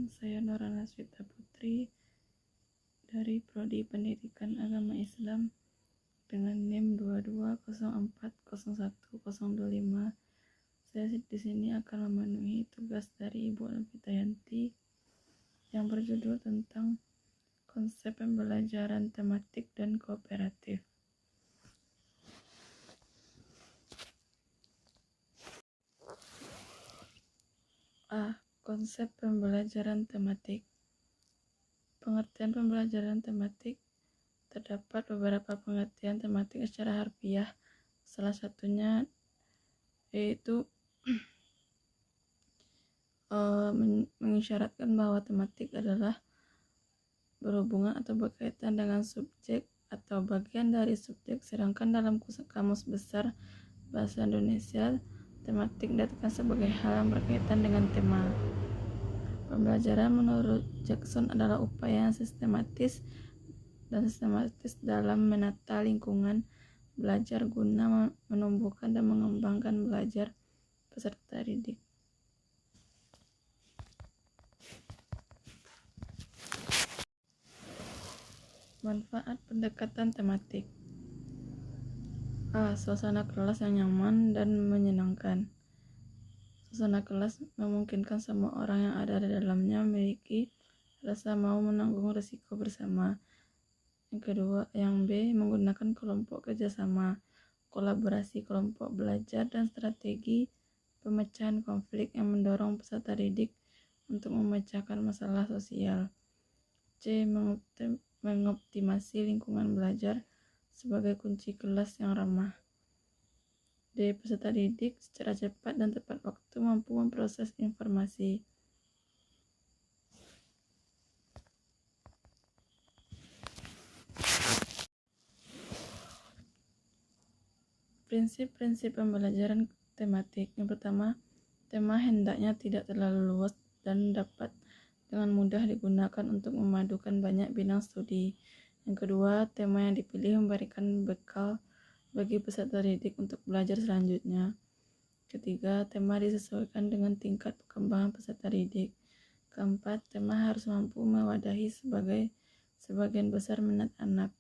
saya Norana Swita Putri dari Prodi Pendidikan Agama Islam dengan NIM 2204011025. Saya di sini akan memenuhi tugas dari Ibu Alfitayanti yang berjudul tentang konsep pembelajaran tematik dan kooperatif. Konsep pembelajaran tematik. Pengertian pembelajaran tematik. Terdapat beberapa pengertian tematik secara harfiah. Salah satunya yaitu mengisyaratkan bahwa tematik adalah berhubungan atau berkaitan dengan subjek atau bagian dari subjek, sedangkan dalam Kamus Besar Bahasa Indonesia, tematik diartikan sebagai hal yang berkaitan dengan tema. Pembelajaran menurut Jackson adalah upaya yang sistematis dalam menata lingkungan belajar guna menumbuhkan dan mengembangkan belajar peserta didik. Manfaat pendekatan tematik. Suasana kelas yang nyaman dan menyenangkan. Suasana kelas memungkinkan semua orang yang ada di dalamnya memiliki rasa mau menanggung risiko bersama. Yang B, menggunakan kelompok kerjasama, kolaborasi kelompok belajar, dan strategi pemecahan konflik yang mendorong peserta didik untuk memecahkan masalah sosial. C, mengoptimasi lingkungan belajar sebagai kunci kelas yang ramah. D, peserta didik secara cepat dan tepat waktu mampu memproses informasi. Prinsip-prinsip pembelajaran tematik. Yang pertama, tema hendaknya tidak terlalu luas dan dapat dengan mudah digunakan untuk memadukan banyak bidang studi. Yang kedua, tema yang dipilih memberikan bekal bagi peserta didik untuk belajar selanjutnya. Ketiga, tema disesuaikan dengan tingkat perkembangan peserta didik. Keempat, tema harus mampu mewadahi sebagian besar minat anak.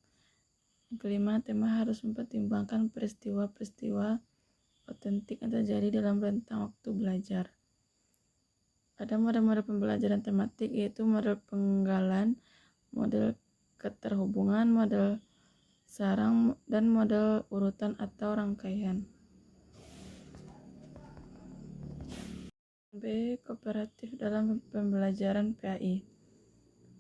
Yang kelima, tema harus mempertimbangkan peristiwa-peristiwa otentik yang terjadi dalam rentang waktu belajar. Ada model-model pembelajaran tematik, yaitu model penggalan, model keterhubungan, model sarang, dan model urutan atau rangkaian. B. Kooperatif dalam pembelajaran PAI.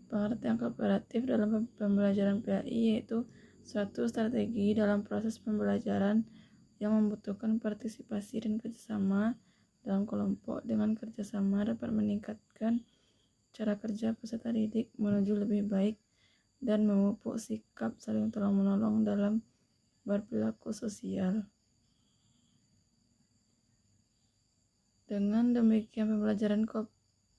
Pengertian kooperatif dalam pembelajaran PAI yaitu suatu strategi dalam proses pembelajaran yang membutuhkan partisipasi dan kerjasama dalam kelompok. Dengan kerjasama dapat meningkatkan cara kerja peserta didik menuju lebih baik dan memupuk sikap saling tolong-menolong dalam berperilaku sosial. Dengan demikian, pembelajaran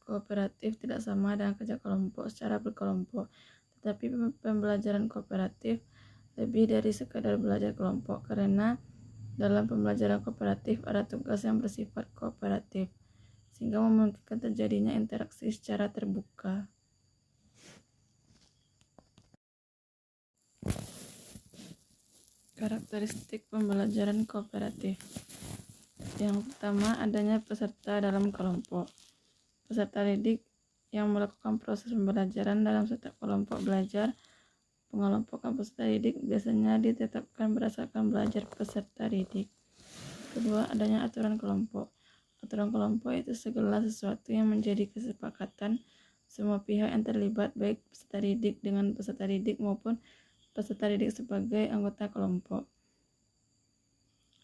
kooperatif tidak sama dengan kerja kelompok secara berkelompok, tetapi pembelajaran kooperatif lebih dari sekadar belajar kelompok, karena dalam pembelajaran kooperatif ada tugas yang bersifat kooperatif, sehingga memungkinkan terjadinya interaksi secara terbuka. Karakteristik pembelajaran kooperatif. Yang pertama, adanya peserta dalam kelompok. Peserta didik yang melakukan proses pembelajaran dalam setiap kelompok belajar. Pengelompokan peserta didik biasanya ditetapkan berdasarkan belajar peserta didik. Kedua, adanya aturan kelompok. Aturan kelompok itu segala sesuatu yang menjadi kesepakatan semua pihak yang terlibat, baik peserta didik dengan peserta didik maupun peserta didik sebagai anggota kelompok.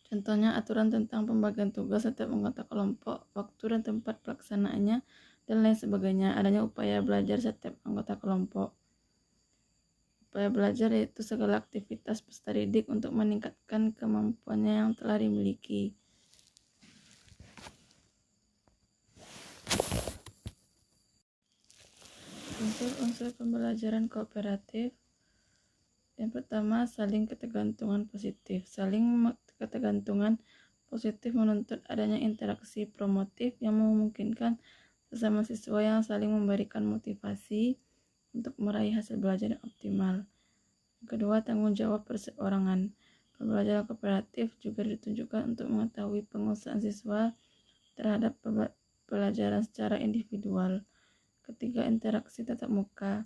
Contohnya aturan tentang pembagian tugas setiap anggota kelompok, waktu dan tempat pelaksanaannya, dan lain sebagainya. Adanya upaya belajar setiap anggota kelompok. Upaya belajar yaitu segala aktivitas peserta didik untuk meningkatkan kemampuannya yang telah dimiliki. Unsur-unsur pembelajaran kooperatif. Yang pertama, saling ketergantungan positif. Saling ketergantungan positif menuntut adanya interaksi promotif yang memungkinkan sesama siswa yang saling memberikan motivasi untuk meraih hasil belajar yang optimal. Kedua, tanggung jawab perseorangan. Pembelajaran kooperatif juga ditunjukkan untuk mengetahui penguasaan siswa terhadap pelajaran secara individual. Ketiga, interaksi tatap muka.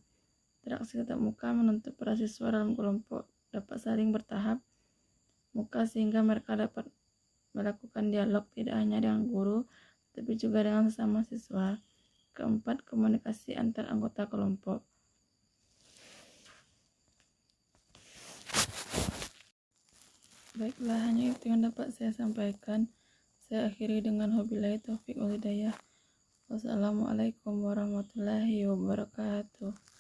Interaksi tatap muka menuntut para siswa dalam kelompok dapat saling bertahap muka sehingga mereka dapat melakukan dialog tidak hanya dengan guru, tapi juga dengan sesama siswa. Keempat, komunikasi antar anggota kelompok. Baiklah, hanya itu yang dapat saya sampaikan. Saya akhiri dengan wabillahi taufiq wal hidayah. Wassalamualaikum warahmatullahi wabarakatuh.